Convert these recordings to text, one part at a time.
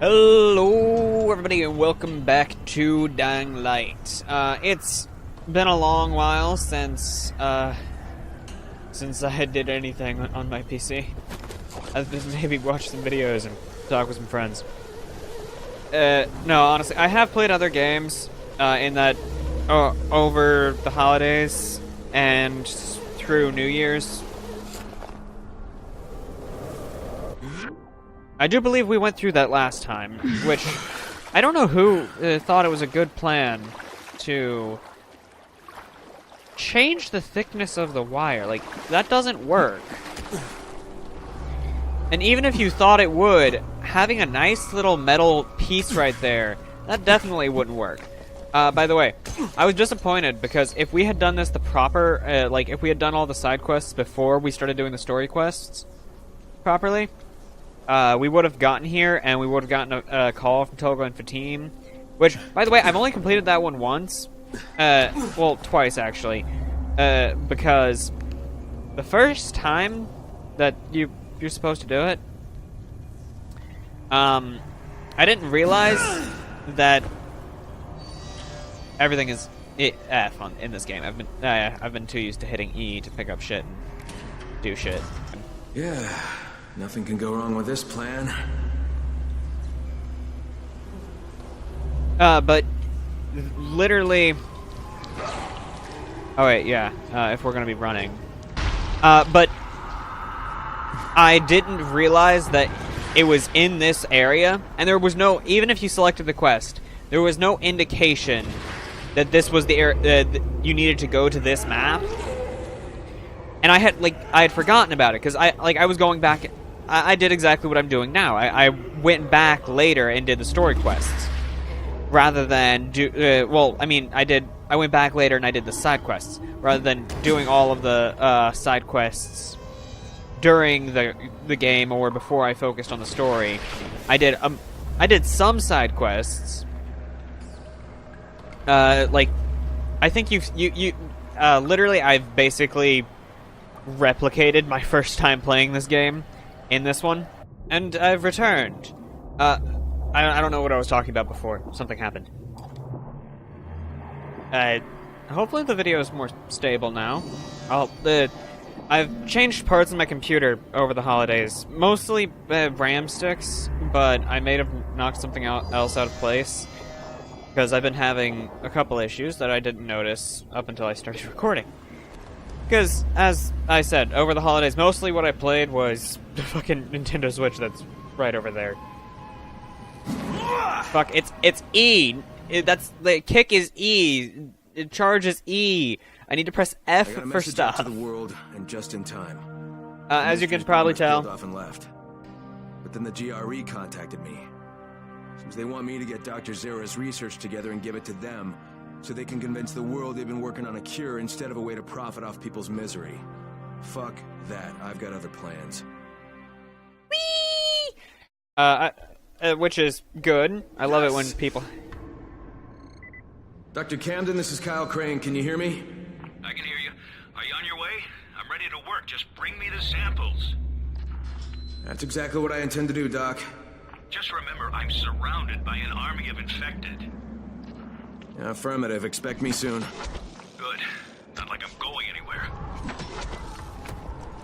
Hello everybody and welcome back to Dying Light. It's been a long while since I did anything on my PC. I've been maybe watch some videos and talk with some friends. No, honestly, I have played other games in that over the holidays and through New Year's. I do believe we went through that last time, which I don't know who thought it was a good plan to change the thickness of the wire. Like, that doesn't work. And even if you thought it would, having a nice little metal piece right there, that definitely wouldn't work. By the way, I was disappointed because if we had done this the proper, like if we had done all the side quests before we started doing the story quests properly, we would have gotten here, and we would have gotten a call from Togo and Fatim. Which, by the way, I've only completed that one once. Well, twice, actually. Because the first time that you're supposed to do it, I didn't realize that everything is F in this game. I've been too used to hitting E to pick up shit and do shit. Yeah. Nothing can go wrong with this plan. But literally... Oh wait, yeah, if we're gonna be running. But I didn't realize that it was in this area, and there was no, even if you selected the quest, there was no indication that this was the area, that you needed to go to this map. And I had forgotten about it, because I was going back... I did exactly what I'm doing now. I went back later and did the story quests, rather than do. Well, I mean, I went back later and I did the side quests, rather than doing all of the side quests during the game or before I focused on the story. I did some side quests. Like, I think you literally, I've basically replicated my first time playing this game in this one, and I've returned. I don't know what I was talking about before. Something happened. Hopefully the video is more stable now. I've changed parts of my computer over the holidays. Mostly RAM sticks, but I may have knocked something else out of place, because I've been having a couple issues that I didn't notice up until I started recording. Because, as I said, over the holidays, mostly what I played was the fucking Nintendo Switch that's right over there. Fuck, it's E! The kick is E! Charge is E! I need to press F for stuff. To the world, and just in time. As you can probably tell. Off and left. But then the GRE contacted me. Seems they want me to get Dr. Zera's research together and give it to them, so they can convince the world they've been working on a cure instead of a way to profit off people's misery. Fuck that. I've got other plans. Whee! Which is good. I love it when people... Dr. Camden, this is Kyle Crane. Can you hear me? I can hear you. Are you on your way? I'm ready to work. Just bring me the samples. That's exactly what I intend to do, Doc. Just remember, I'm surrounded by an army of infected. Affirmative. Expect me soon. Good. Not like I'm going anywhere.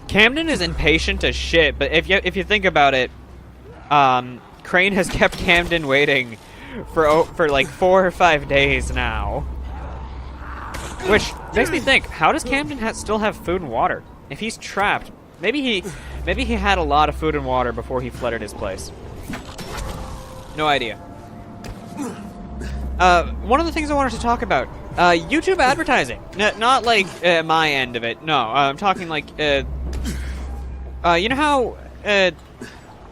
Camden is impatient as shit, but if you think about it, Crane has kept Camden waiting for like 4 or 5 days now. Which makes me think, how does Camden still have food and water? If he's trapped, maybe he had a lot of food and water before he flooded his place. No idea. One of the things I wanted to talk about, YouTube advertising. Not like my end of it. No, I'm talking like, you know how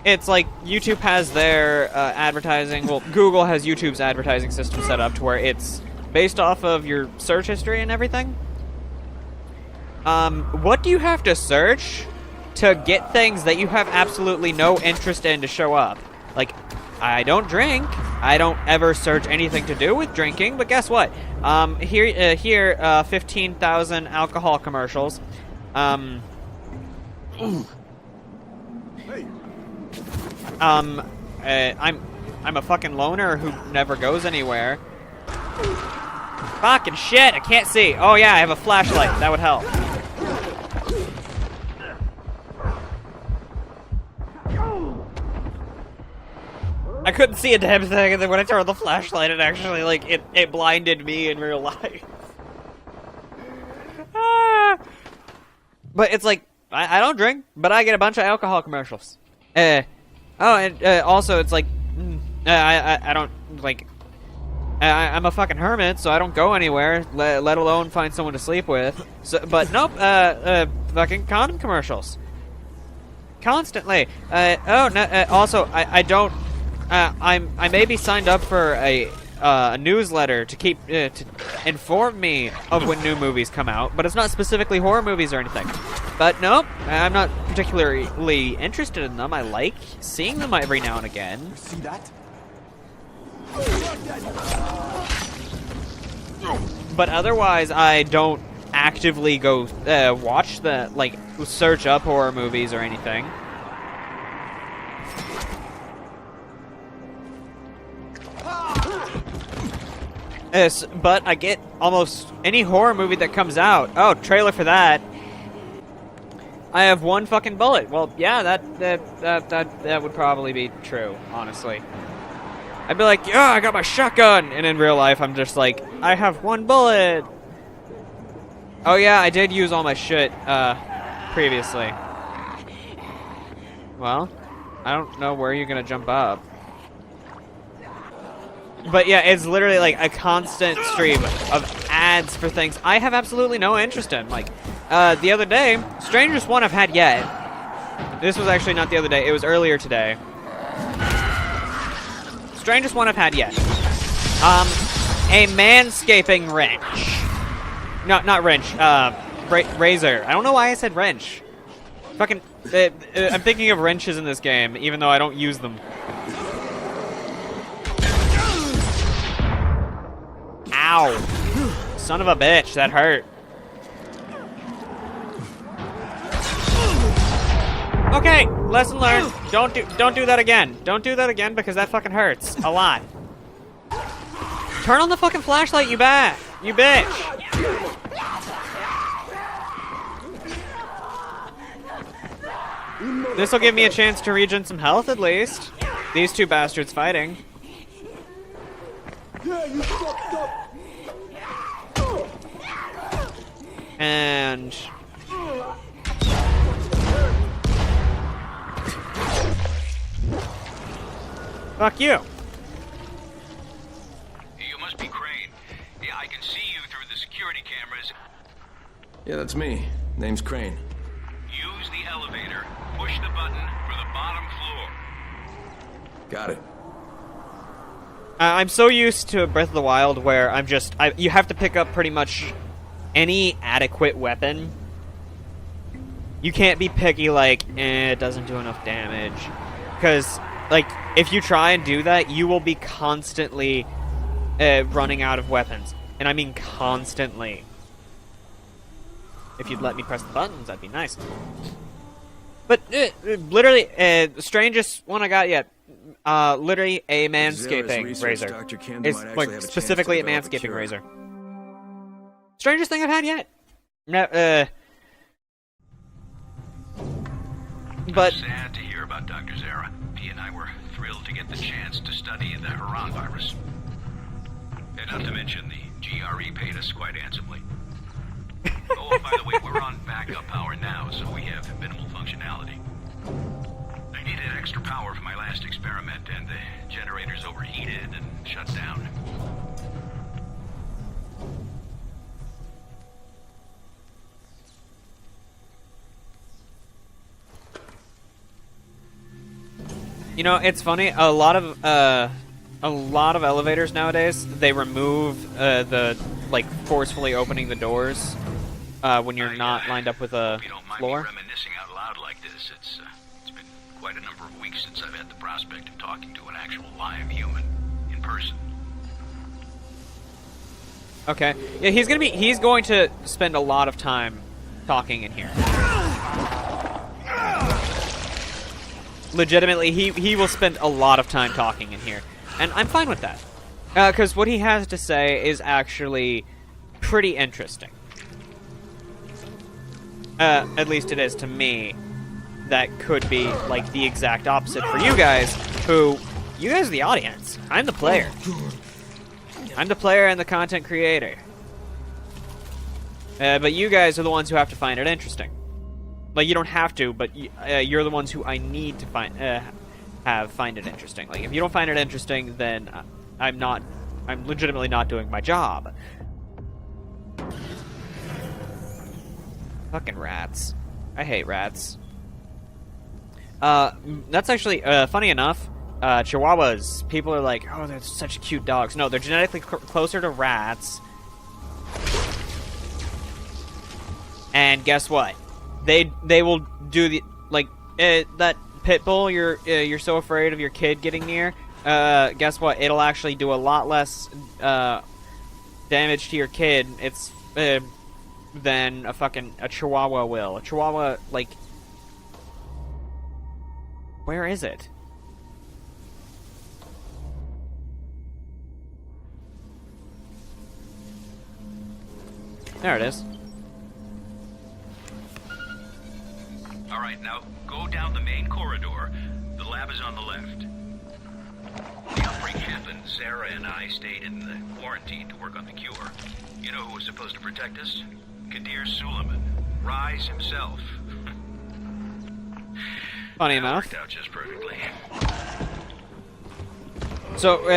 it's like YouTube has their advertising. Well, Google has YouTube's advertising system set up to where it's based off of your search history and everything. What do you have to search to get things that you have absolutely no interest in to show up? Like, I don't drink. I don't ever search anything to do with drinking, but guess what? Here, 15,000 alcohol commercials. I'm a fucking loner who never goes anywhere. Fucking shit, I can't see. Oh yeah, I have a flashlight. That would help. I couldn't see a damn thing, and then when I turned on the flashlight, it actually, like, it blinded me in real life. But it's like, I don't drink, but I get a bunch of alcohol commercials. Also, it's like, I don't, like, I'm a fucking hermit, so I don't go anywhere, let alone find someone to sleep with. So, but nope, fucking condom commercials. Constantly. Also, I don't, I may be signed up for a newsletter to keep to inform me of when new movies come out, but it's not specifically horror movies or anything. But nope, I'm not particularly interested in them. I like seeing them every now and again. See that? But otherwise, I don't actively go watch the, like, search up horror movies or anything. But I get almost any horror movie that comes out. Oh, trailer for that. I have one fucking bullet. Well, yeah, that would probably be true, honestly. I'd be like, yeah, I got my shotgun, and in real life, I'm just like, I have one bullet. Oh yeah, I did use all my shit previously. Well, I don't know where you're gonna jump up. But yeah, it's literally like a constant stream of ads for things I have absolutely no interest in. Like, the other day, strangest one I've had yet. This was actually not the other day, it was earlier today. Strangest one I've had yet. A manscaping wrench. No, not wrench, razor. I don't know why I said wrench. Fucking, I'm thinking of wrenches in this game, even though I don't use them. Ow. Son of a bitch, that hurt. Okay, lesson learned. Don't do that again. Don't do that again because that fucking hurts a lot. Turn on the fucking flashlight, you bitch. This'll give me a chance to regen some health at least. These two bastards fighting. And fuck you. You must be Crane. Yeah, I can see you through the security cameras. Yeah, that's me. Name's Crane. Use the elevator. Push the button for the bottom floor. Got it. I'm so used to Breath of the Wild where you have to pick up pretty much any adequate weapon. You can't be picky like, it doesn't do enough damage. Because, like, if you try and do that, you will be constantly running out of weapons. And I mean constantly. If you'd let me press the buttons, that'd be nice. But, literally, the strangest one I got yet. Literally a manscaping razor. It's like specifically a manscaping razor. Strangest thing I've had yet. No, but sad to hear about Dr. Zara. He and I were thrilled to get the chance to study the Haran virus. And not to mention the GRE paid us quite handsomely. Oh, by the way, we're on backup power now, so we have minimal functionality. I needed extra power for my last experiment, and the generators overheated and shut down. you know, it's funny. A lot of elevators nowadays, they remove the like forcefully opening the doors when you're not lined up with a you don't mind floor. me reminiscing out loud like this. It's been quite a number of weeks since I've had the prospect of talking to an actual live human in person. Okay. Yeah, he's going to spend a lot of time talking in here. Legitimately, he will spend a lot of time talking in here. And I'm fine with that. Because what he has to say is actually pretty interesting. At least it is to me. That could be, like, the exact opposite for you guys, who... You guys are the audience. I'm the player. I'm the player and the content creator. But you guys are the ones who have to find it interesting. Like, you don't have to, but you're the ones who I need to find it interesting. Like, if you don't find it interesting, then I'm legitimately not doing my job. Fucking rats. I hate rats. That's actually, funny enough, Chihuahuas, people are like, oh, they're such cute dogs. No, they're genetically closer to rats. And guess what? They will do the, like, that pit bull you're so afraid of your kid getting near. Guess what? It'll actually do a lot less damage to your kid. It's than a Chihuahua will. A Chihuahua, like, where is it? There it is. All right, now go down the main corridor. The lab is on the left. The outbreak happened. Sarah and I stayed in the quarantine to work on the cure. You know who was supposed to protect us? Kadir Suleiman. Rise himself. Funny enough. Worked out just perfectly. So,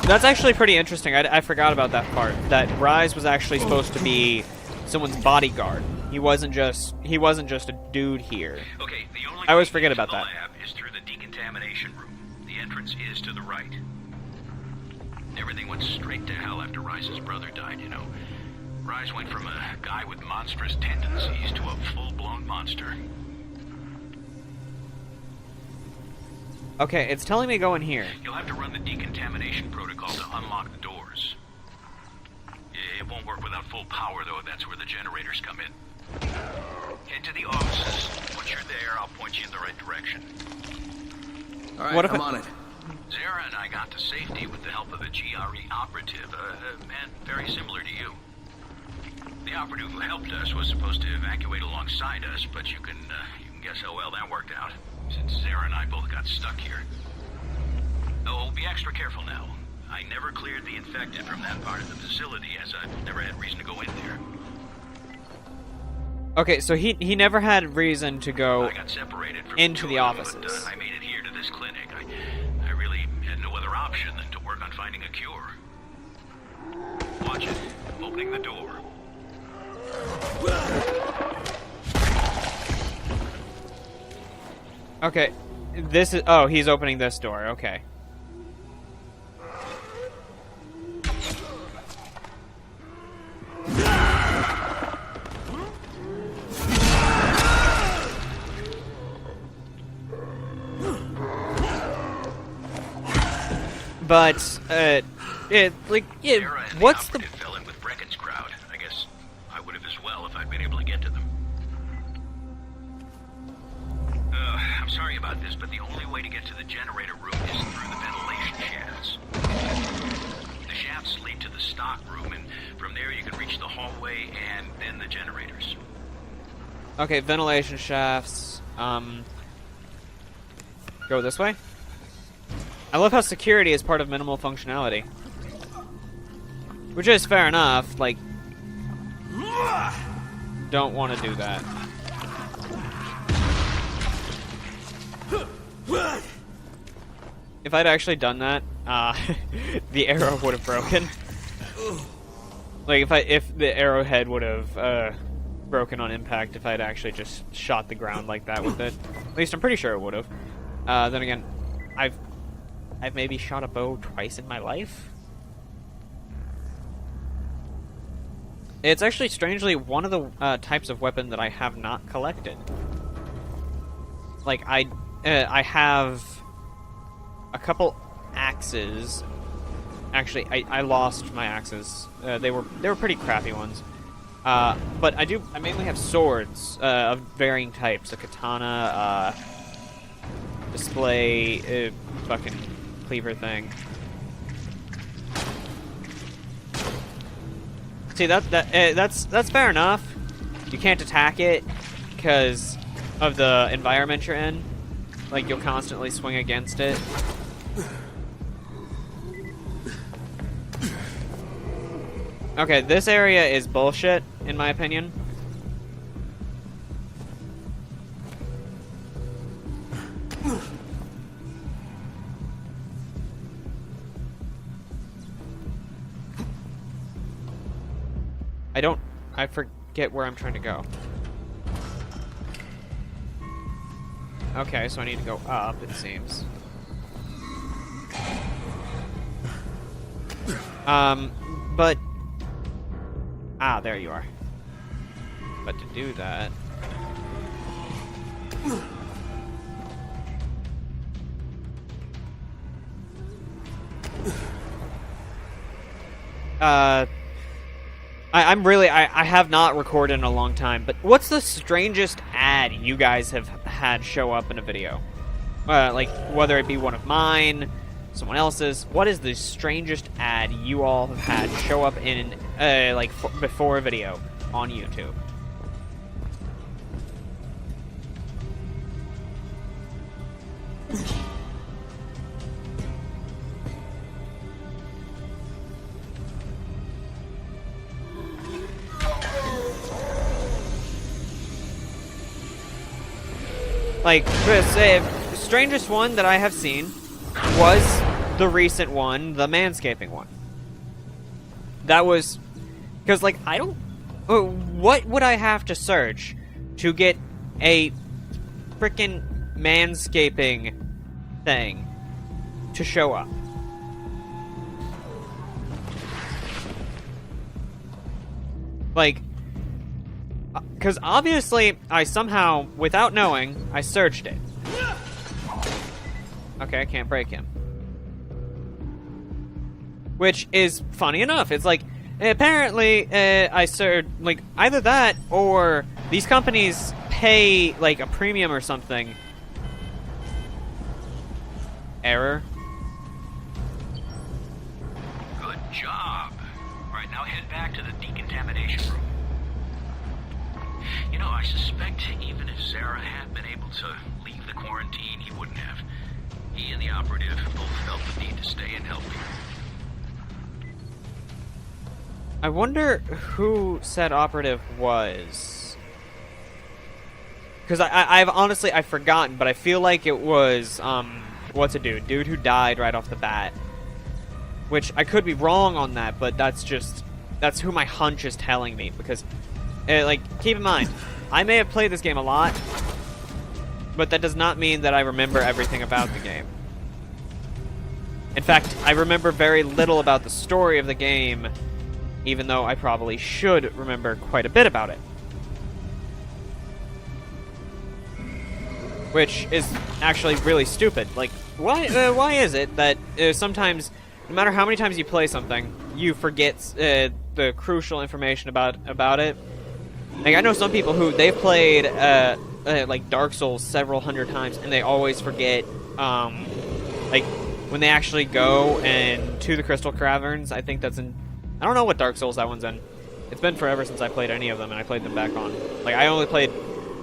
that's actually pretty interesting. I forgot about that part. That Rise was actually supposed to be someone's bodyguard. He wasn't just a dude here. Okay, the only I always forget about that. lab is through the decontamination room. The entrance is to the right. Everything went straight to hell after Rise's brother died, you know. Rise went from a guy with monstrous tendencies to a full-blown monster. Okay, it's telling me go in here. You'll have to run the decontamination protocol to unlock the doors. It won't work without full power, though. That's where the generators come in. Head to the offices. Once you're there, I'll point you in the right direction. All right, What if I'm on it. Zara and I got to safety with the help of a GRE operative, a man very similar to you. The operative who helped us was supposed to evacuate alongside us, but you can guess how well that worked out, since Zara and I both got stuck here. Oh, be extra careful now. I never cleared the infected from that part of the facility, as I've never had reason to go in there. Okay, so he never had reason to go I got separated from into the two of offices. them, but I made it here to this clinic. I really had no other option than to work on finding a cure. Watch it. I'm opening the door. Okay, this is... Oh, he's opening this door. Okay. But, Sarah and what's the the... operative fell in with Brecken's crowd. I guess I would have as well if I'd been able to get to them. I'm sorry about this, but the only way to get to the generator room is through the ventilation shafts. The shafts lead to the stock room, and from there you can reach the hallway and then the generators. Okay, ventilation shafts. Go this way? I love how security is part of minimal functionality. Which is fair enough, like... Don't want to do that. If I'd actually done that, the arrow would have broken. Like, if the arrowhead would have, broken on impact if I'd actually just shot the ground like that with it. At least I'm pretty sure it would have. Then again, I've maybe shot a bow twice in my life. It's actually strangely one of the types of weapon that I have not collected. Like I have a couple axes. Actually, I lost my axes. They were pretty crappy ones. But I mainly have swords of varying types. A katana, display, fucking cleaver thing. See, that's fair enough. You can't attack it because of the environment you're in. Like, you'll constantly swing against it. Okay, this area is bullshit, in my opinion. I forget where I'm trying to go. Okay, so I need to go up, it seems. But... Ah, there you are. But to do that... I have not recorded in a long time, but what's the strangest ad you guys have had show up in a video? Like, whether it be one of mine, someone else's, what is the strangest ad you all have had show up in, before a video on YouTube? Like, the strangest one that I have seen was the recent one, the manscaping one. That was... Because, like, I don't... What would I have to search to get a frickin' manscaping thing to show up? Like... Because obviously, I somehow, without knowing, I searched it. Okay, I can't break him. Which is funny enough. It's like, apparently, I searched, like, either that or these companies pay, like, a premium or something. Error. Good job. All right, now head back to the decontamination room. You know, I suspect even if Zara had been able to leave the quarantine, he wouldn't have. He and the operative both felt the need to stay and help you. I wonder who said operative was. Because I've honestly, I've forgotten, but I feel like it was, what's a dude? Dude who died right off the bat. Which, I could be wrong on that, but that's who my hunch is telling me, because... like, keep in mind, I may have played this game a lot, but that does not mean that I remember everything about the game. In fact, I remember very little about the story of the game, even though I probably should remember quite a bit about it. Which is actually really stupid. Like, why is it that sometimes, no matter how many times you play something, you forget the crucial information about it? Like, I know some people who, they've played, like, Dark Souls several hundred times, and they always forget, like, when they actually go to the Crystal Caverns. I think that's in... I don't know what Dark Souls that one's in. It's been forever since I played any of them, and I played them back on. Like, I only played,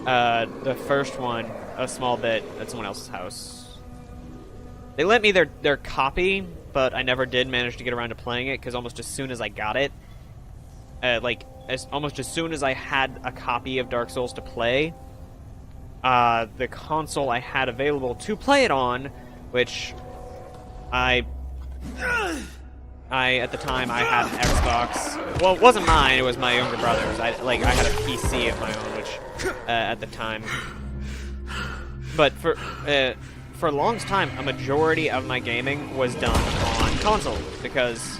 the first one a small bit at someone else's house. They lent me their copy, but I never did manage to get around to playing it, because almost as soon as I got it, almost as soon as I had a copy of Dark Souls to play, the console I had available to play it on, which I at the time I had an Xbox. Well, it wasn't mine; it was my younger brother's. I had a PC of my own, which at the time. But for a long time, a majority of my gaming was done on console because.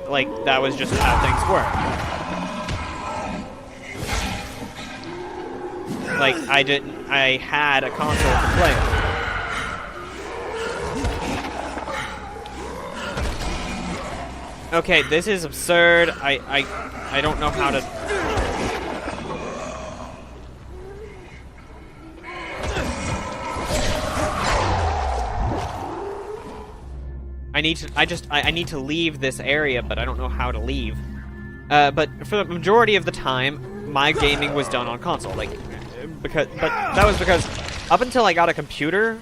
Like, that was just how things were. Like, I had a console to play on. Okay, this is absurd. I don't know how to... I need to leave this area, but I don't know how to leave. But for the majority of the time, my gaming was done on console, but that was because up until I got a computer,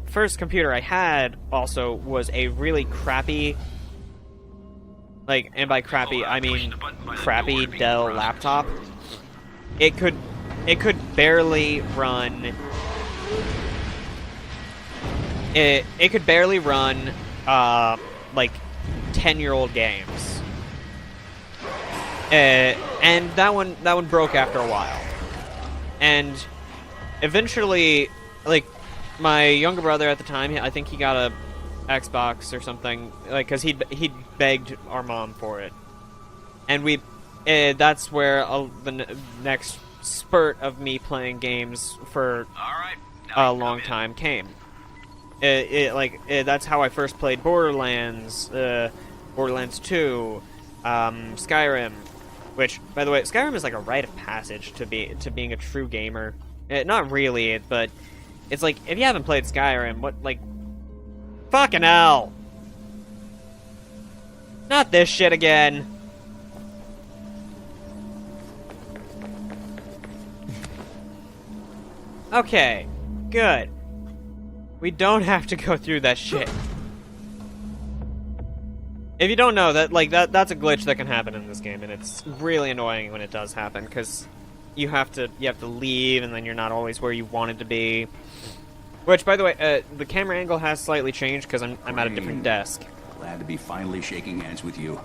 first computer I had also was a really crappy, and by crappy I mean crappy Dell laptop. It could barely run. It could barely run 10-year-old games. And that one broke after a while. And eventually, my younger brother at the time, I think he got a Xbox or something, because he'd begged our mom for it. And that's where the next spurt of me playing games for a long time came. That's how I first played Borderlands, Borderlands 2, Skyrim, which, by the way, Skyrim is like a rite of passage to being a true gamer. Not really, but it's like, if you haven't played Skyrim, fucking hell! Not this shit again! Okay, good. We don't have to go through that shit. If you don't know, that's a glitch that can happen in this game, and it's really annoying when it does happen, because you have to leave, and then you're not always where you wanted to be. Which, by the way, the camera angle has slightly changed, because I'm at a different desk. Glad to be finally shaking hands with you.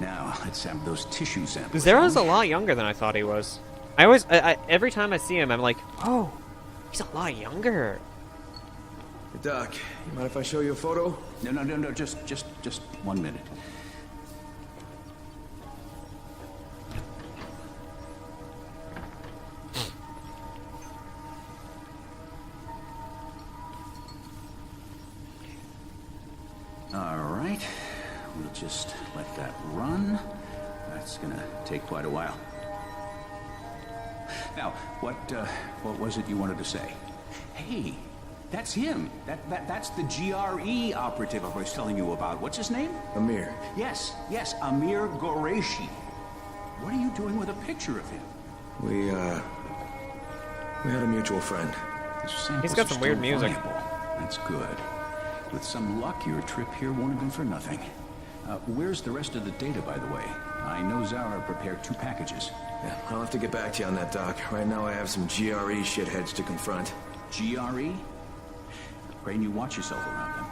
Now, let's have those tissue samples. Zero's a lot younger than I thought he was. Every time I see him, I'm like, oh, he's a lot younger. Hey, Doc, you mind if I show you a photo? No, just 1 minute. All right, we'll just let that run. That's gonna take quite a while. Now, what was it you wanted to say? Hey, that's him. That's the GRE operative I was telling you about. What's his name? Amir. Yes, Amir Qureshi. What are you doing with a picture of him? We had a mutual friend. He's got some weird music. That's good. With some luck, your trip here won't have been for nothing. Where's the rest of the data, by the way? I know Zara prepared 2 packages. Yeah, I'll have to get back to you on that, Doc. Right now I have some GRE shitheads to confront. GRE? Praying you watch yourself around them.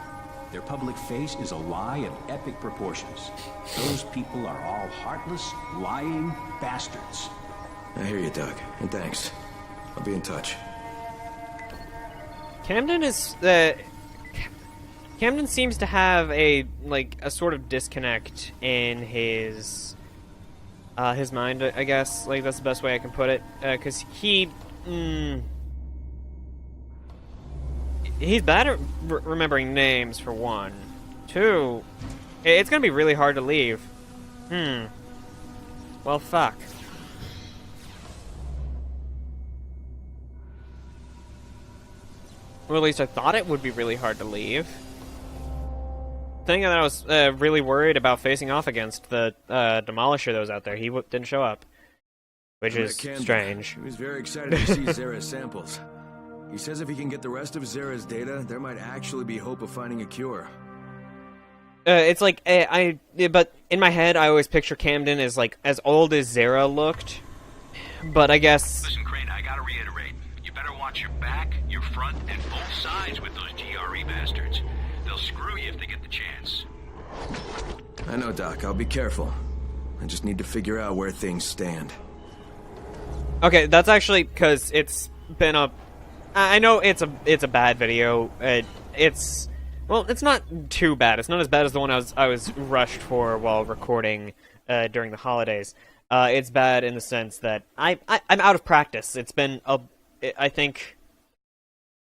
Their public face is a lie of epic proportions. Those people are all heartless, lying bastards. I hear you, Doc, and thanks. I'll be in touch. Camden seems to have a sort of disconnect in his mind, I guess. That's the best way I can put it. Because he's bad at remembering names, for one. 2, it's gonna be really hard to leave. Well, fuck. Or at least I thought it would be really hard to leave. Thing that I was really worried about facing off against, the Demolisher that was out there, he didn't show up. Which is strange. He was very excited to see Zara's samples. He says if he can get the rest of Zara's data, there might actually be hope of finding a cure. It's but in my head, I always picture Camden as as old as Zara looked. But I guess. Listen, Crane, I gotta reiterate. You better watch your back, your front, and both sides with those GRE bastards. They'll screw you if they get the chance. I know, Doc. I'll be careful. I just need to figure out where things stand. Okay, that's actually because it's been a. I know it's a bad video. It's not too bad. It's not as bad as the one I was rushed for while recording during the holidays. It's bad in the sense that I'm out of practice. It's been I think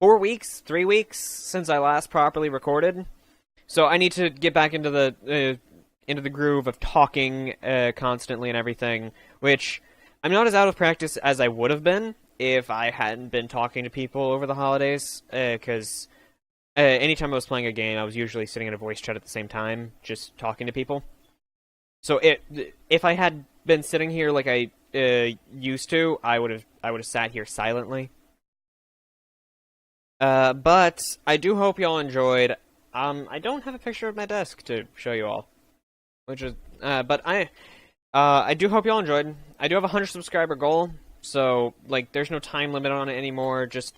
3 weeks since I last properly recorded. So I need to get back into the groove of talking constantly and everything, which I'm not as out of practice as I would have been if I hadn't been talking to people over the holidays, because anytime I was playing a game, I was usually sitting in a voice chat at the same time, just talking to people. So if I had been sitting here like I used to, I would have sat here silently. But I do hope y'all enjoyed. I don't have a picture of my desk to show you all, which is but I do hope y'all enjoyed. I do have a 100 subscriber goal, so like there's no time limit on it anymore. Just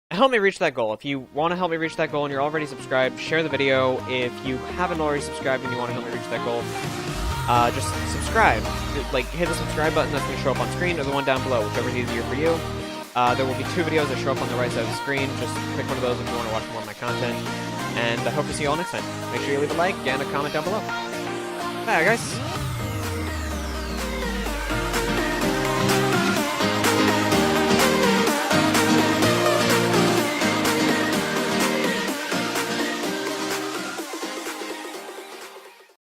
help me reach that goal. If you want to help me reach that goal and you're already subscribed, share the video. If you haven't already subscribed and you want to help me reach that goal, just subscribe. Like, hit the subscribe button that's going to show up on screen or the one down below, whichever is easier for you. There will be 2 videos that show up on the right side of the screen. Just pick one of those if you want to watch more of my content. And I hope to see you all next time. Make sure you leave a like and a comment down below. Bye, guys.